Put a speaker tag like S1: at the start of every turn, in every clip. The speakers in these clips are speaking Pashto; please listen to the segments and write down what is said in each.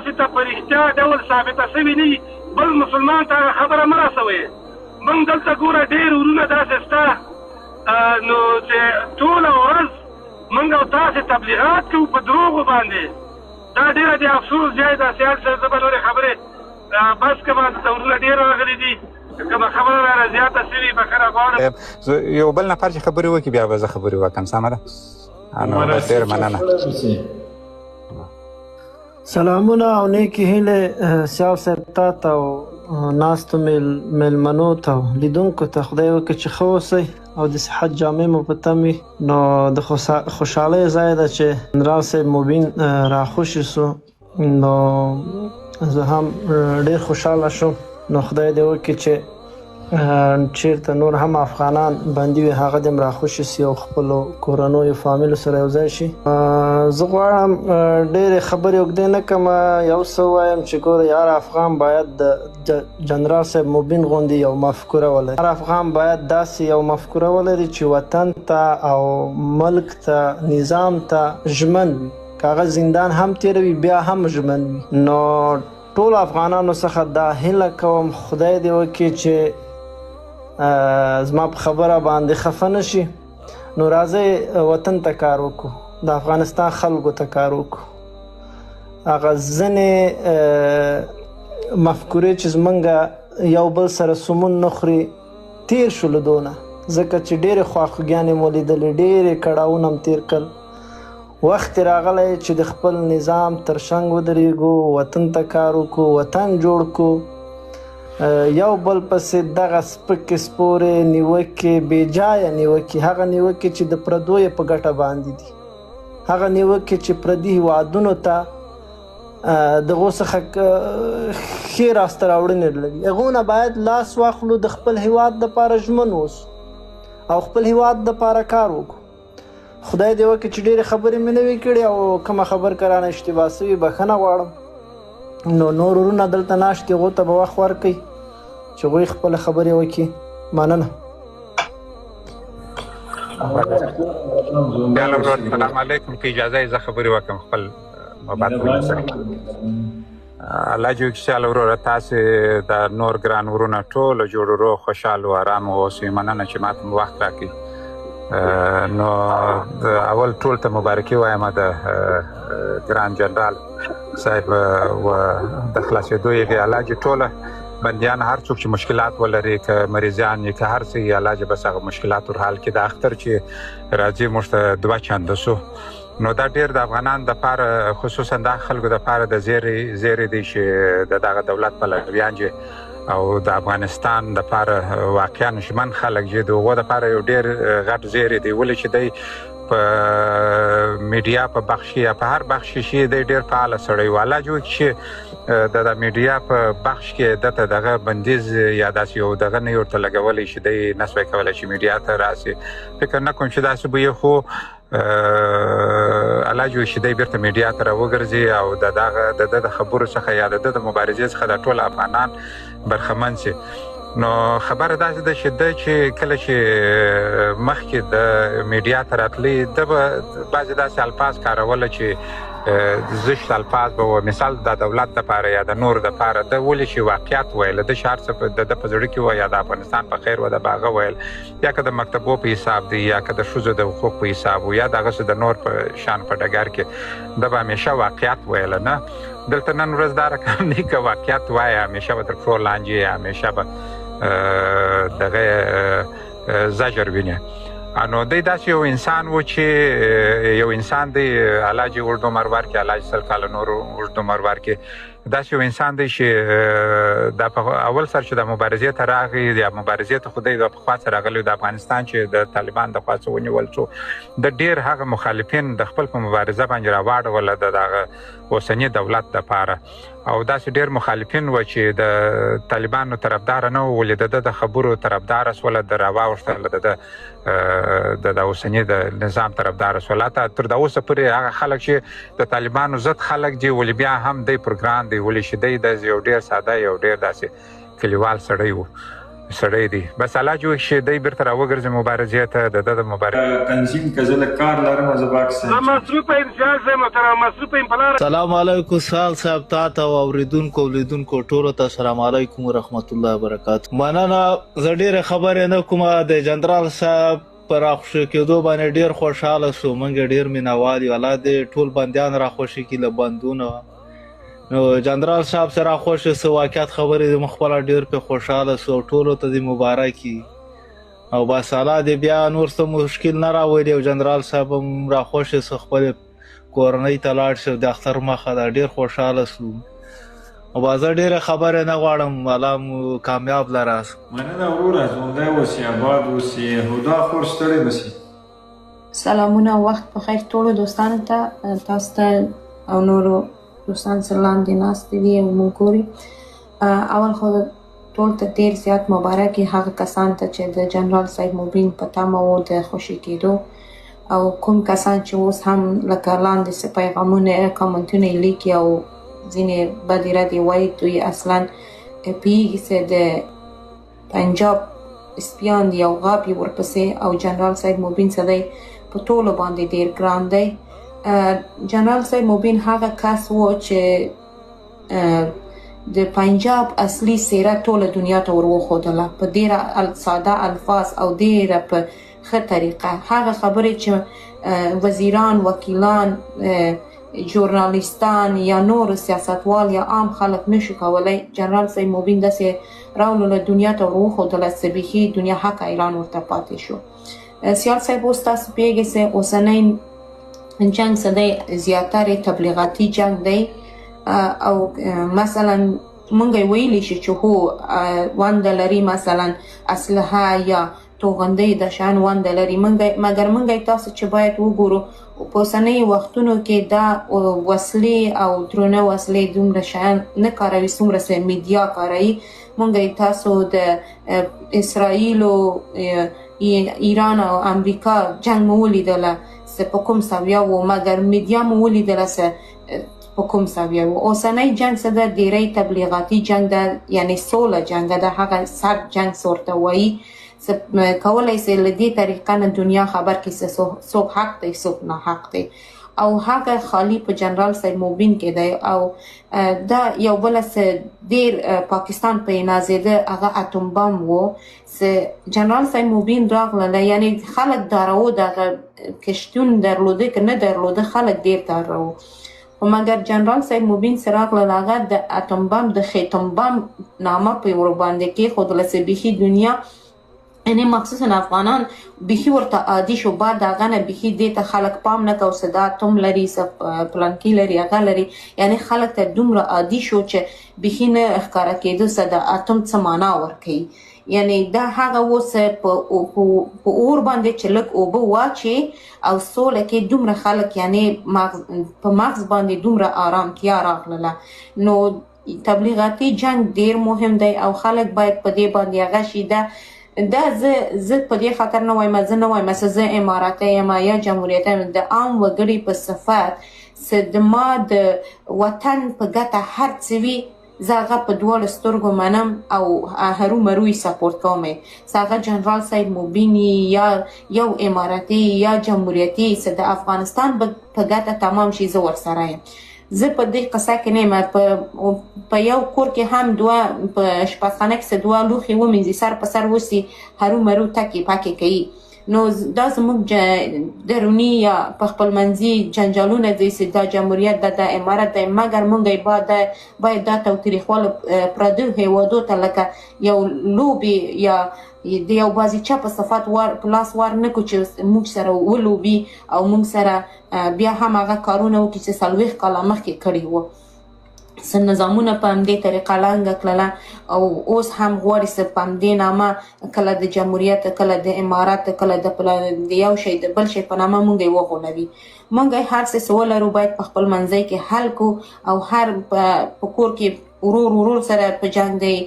S1: تاسې ته په رښتیا ډول ثابته شوې نه وي بل مسلمان ته خبره مه رسوئ. موږ دلته ګوره ډېر ورونه داسې شته نو چې ټوله ورځ موږ او تاسې تبلیغات کوو په دروغو باندې. دا ډېره د افسوس ځای ده. سیال صاحب زه به نورې خبرې بس کومه ورونه ډېر راغلي دي. کومه خبره رانه زیاته شوې بخښنه غواړم.
S2: یو بل نفر چې خبرې وکړي بیا به زه خبرې وکړم. سمه ده؟ نو ډېره مننه.
S3: سلامونه او نیکې هیلې سیال صاحب تا ته او ناستو میلمنو ته او لیدونکو ته خدای وکړي چې ښه اوسئ او د صحت جامې مو په تم وي. نو د خوشحالۍ ځای ده چې جنرال صاحب مبین راخوشي سو. نو زه هم ډېر خوشحاله شوم. نو خدای دې وکړي چې چیرته نور هم افغانان بندي وي هغه دې هم راخوشي سي او خپلو کورنیو فامیلو سره یو ځای شي. زه غواړم ډېرې خبرې اوږدې نه کړم. یو څه ووایم چې ګوره یار افغان باید د جنرال صاحب مبین غوندې یو مفکوره ولري. هر افغان باید داسې یو مفکوره ولري چې وطن ته او ملک ته نظام ته ژمن وي. که هغه زندان هم تېروي بیا هم ژمن وي. نو ټول افغانانو څخه دا هیله کوم خدای دې وکړي چې زما په خبره باندې خفه نه شي. نو راځئ وطن ته کار وکړو، د افغانستان خلکو ته کار وکړو. هغه ځینې مفکورې چې زمونږ یو بل سره سمون نه خوري تیر شو له دونه، ځکه چې ډېرې خواخوږیانې مو لیدلې، ډېرې کړاوونه هم تیر کړل. وخت راغلی چې د خپل نظام تر شنګ ودرېږو، وطن ته کار وکړو، وطن جوړ کړو. یو بل پسې دغه سپکې سپورې نیوکې بېجایه نیوکې، هغه نیوکې چې د پردیو په ګټه باندې دي، هغه نیوکې چې پردي هېوادونو ته دغو څخه ښې راسته راوړنې لري، هغو نه باید لاس واخلو، د خپل هېواد دپاره ژمن اوسو او خپل هېواد دپاره کار وکړو. خدای دې وکړي چې ډېرې خبرې مې نه وي کړې او کومه خبر که رانه اشتباه سوي بښنه غواړم. نو نور ورونه دلته ناست دي، هغو ته به وخت ورکوئ چې هغوی خپله خبرې وکړي. مننه.
S2: السلام علیکم. که اجازه یې زه خبرې وکړم خپل مبات سره. الله دې وکړي چې وروره تاسې د نور ګران ورونه ټوله جوړ ورو خوشحال و ارام واوسئ. مننه چې ما ته وخت راکړئ. نو اول ټول ته مبارکي وایم د ګران جنرال صاحب و د خلاصېدو یې الله دې ټوله بندیان هر څوک چې مشکلات ولري، که مریضان یې که هر څه یې، الله دې بس هغه مشکلات ور حل کړي. د اختر چې راځي موږ ته 2 چنده سو. نو دا ډېر د افغانانو دپاره، خصوصا د خلکو دپاره د زیری دی چې د دغه دولت پلویان چې او د افغانستان دپاره واقعا ژمن خلک چې د هغو دپاره یو ډېر غټ زیری دی. ولې چې دی په میډیا په بخش یا په هر بخش کې دی ډېر فعاله سړی و. الله دې وکړي چې د میډیا په بخش کې دته دغه بندیز یا داسې یو دغه نه ورته لګولی چې دی نه سوی کولی چې میډیا ته راسي. فکر نه کوم چې داسې به یې، خو الله دې وکړي چې دی بیرته میډیا ته راوګرځي او د ده د خبرو څخه یا د ده د مبارزې څخه د ټول افغانان برخمن شي. نو خبره داسې ده چې ده چې کله چې مخکې د میډیا ته راتلی، ده به بعضې داسې الفاظ کاروله چې زشت الفاظ به و. مثال د دولت دپاره یا د نور دپاره ده ولې چې واقعیت ویله، ده چې هر څه د ده په زړه کې وه، یا د افغانستان په خیر و ده به هغه ویل، یا که د مکتبو په حساب دی، یا که د ښځو د حقوق په حساب و، یا دغسې د نور په شان په ډګر کې ده به همیشه واقعیت ویله. نه دلته نن ورځ دا رقم دی که واقعیت وایه همیشه به تر پښو لاندې، همیشه به دغه زجر ویني. نو دی داسې یو انسان و چې یو انسان دی، الله دې اوږد عمر ورکړي، الله دې 100 کاله نور اوږد عمر ورکړي. داسې یو انسان دی چې دا په اول سر چې د مبارزې ته راغی، یا مبارزې ته خو دی د پخوا څه راغلی، د افغانستان چې د طالبان د خوا څه ونیول شو، د ډېر هغه مخالفین د خپل په مبارزه باندې راواړوله د دغه اوسني دولت دپاره. او داسې ډېر مخالفین و چې د طالبانو طرفداره نه و، ولې د ده د خبرو طرفداره سوله، د راواوښتله د اوسني د نظام طرفداره سوله. حتی تر دا اوسه پورې هغه خلک چې د طالبانو ضد خلک دي، ولې بیا هم دی پر ګران دی، ولې چې دی داسې یو ډېر ساده، یو ډېر داسې کلیوال سړی و سړی دی. بس الله جوړ شي دی بیرته راوګرځي مبارزې ته د ده د مبارزې
S4: تنظیم که زه لږ کار لرم زه به
S1: زه مصروفه یم سیال صاحب محترم مصروفه یم په لاره.
S5: سلام علیکم سال صاحب تا ته او اوریدونکو لیدونکو ټولو ته سلام علیکم ورحمت الله وبرکاتہ. مننه. زه ډېرې خبرې نه کوم. د جنرال صاحب پر راخوشي کېدو باندې ډېر خوشحاله سو. موږ ډېر مینوال یو. الله دې ټول بندیان راخوشي کړي له بندونو. نو جنرال صاحب سره خوشي سو واقعیت خبرې د مخبل ډېر په خوشحاله سو. ټولو ته دې مبارکي او بس الله دې بیا نور څه مشکل نه راولي او جنرال صاحب هم راخوشي سو خپل کورنۍ ته لاړ شي د اختر مخه ده. ډېر خوشحاله سو او بازه ډېره خبرې نه غواړم. الله مو کامیاب لراس.
S4: مننه وروره. ژوندی اوسې آباد اوسې. هدا خور ستړی نه سي.
S6: سلامونه وخت په خیر ټولو دوستانو ته. تاسو ته او نورو دوستان سره لاندې ناستې دي او موږ ګوري. اول خو ټول ته ډېر زیات مبارکي هغه کسان ته چې د جنرال صاحب موبین په تمه وو د خوشي کېدو او کوم کسان چې اوس هم لکه لاندې څه پیغامونه کامنټونه یې لیکي او ځینې بدې ردې وایي دوی اصلا پوهېږي چې د پنجاب سپیان دي او غاب یې ورپسې او جنرال صاحب موبین څه دی په ټولو باندې ډېر ګران دی. جنرال صاحب موبین هغه کس و چې د پنجاب اصلي څېره ټوله دنیا ته ور وښودله په ډېره ساده الفاظ او ډېره په ښه طریقه. هغه خبرې چې وزیران، وکیلان، ژورنالیستان یا نور سیاستوال یا عام خلک نشو کولی، جنرال صاحب موبین داسې راولله دنیا ته ور وښودله چې بیخي دنیا حق اعلان ورته پاتې شو. سیال صاحب اوس تاسو پوهېږئ چې اوسنی جنگ څه دی زیاتره تبلیغاتي جنگ دی او مثلا مونږ ویلی شي چې هو ونده لري مثلا اسلحه یا توغندۍ د شان ونده لري مګر مونږ تاسو چې باید وګورو په اوسنیو وختونو کې دا وسلې او درونه وسلې دومره شیان نه کاروي څومره چې میډیا کاروي. مونږ تاسو د اسرائیل او ایران او امریکا جنگ مو ولیدله چې په کوم سویه و مګر میډیا مو ولیدله چې په کوم سویه و. اوسنی جنګ څه ده ډېری تبلیغاتي جنګ ده یعنی سوله جنګ ده. هغه سرد جنګ څه ورته وایي چې کولی شي له دې طریقه نه دنیا خبر کړي چې څوک حق دی څوک ناحق دی او هغه خالی په جنرال صاحب موبین کې دی. او دا یو بله څه ډېر پاکستان په نازېده هغه اتم بم و چې جنرال صاحب موبین راغله یعنی خلک دارو دغه کشتون درلوده که نه درلوده خلک ډېر دارو خو مګر جنرال صاحب موبین چې راغله هغه د اتم بم د خیتم بم نامه په ورباندې کېښودله چې بیخي دنیا یعنی مخصوصا افغانان بیخي ورته عادي شو. بعد هغه نه بیخي دې ته خلک پام نه کوي چې دا اتم لري څه پلانکي لري هغه لري یعنی خلک ته دومره عادي شو چې بیخي نه ښکاره کېدو چې د اتم څه معنا ورکوي. یعنی دا هغه اوس په اور باندې چې لږ اوبه واچي او سوله کې دومره خلک یعنی په مغز باندې دومره آرامتیا راغله. نو تبلیغاتي جنگ ډېر مهم دی او خلک باید په دې باندې هغه شي. دا زه په دې خاطر نه وایم زه نه وایم چې زه اماراتي یم یا جمهوریت یم د عام وګړي په صفت چې د ما د وطن په ګټه هر څه وي زه هغه په دواړو سترګو منم او هرومرو یې سپورټ کوم چې هغه جنرال صاحب موبین یا یو اماراتي یا جمهوریتي چې د افغانستان په ګټه تمام شي زه ورسره یم. زه په دې قصه کې نه یم. په یو کور کې هم دوه په شپږخانه کې دوه لوښي ومینځي سر په سر وسي هرومرو ټکي پاکې کوي. نو دا زموږ دروني یا په خپل منځي جنجالونه دي چې دا جمهوریت د امارت دی مګر موږ باید دا تاوتریخوالی پردیو هیوادو ته لکه یو لوبې یا د یو بازیچه په صفت په لاس ور نه کړو چې موږ سره ولوبي او موږ سره بیا هم هغه کارونه وکړي چې 40 کاله مخکې کړي وو. څه نظامونه په همدې طریقه لاندې کړله او اوس هم غواړي چې په همدې نامه کله د جمهوریت کله د امارات کله د یو شی د بل شی په نامه موږ یې وغولوي. موږ هر څه ولرو باید په خپل منځی کې حل کو او هر په کور کې ورور سره په جنگ دی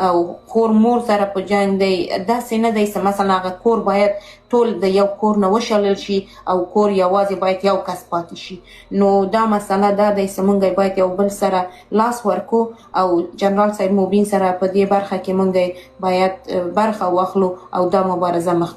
S6: او خور مور سره په جنگ دی. داسې نه دی چې مثلا هغه کور باید ټول د یو کور نه وشلل شي او کور یوازې باید یو کس پاتې شي. نو دا مسله دا دی چې موږ باید یو بل سره لاس ورکو او جنرال صاحب موبین سره په دې برخه کې موږ باید برخه واخلو او دا مبارزه مخ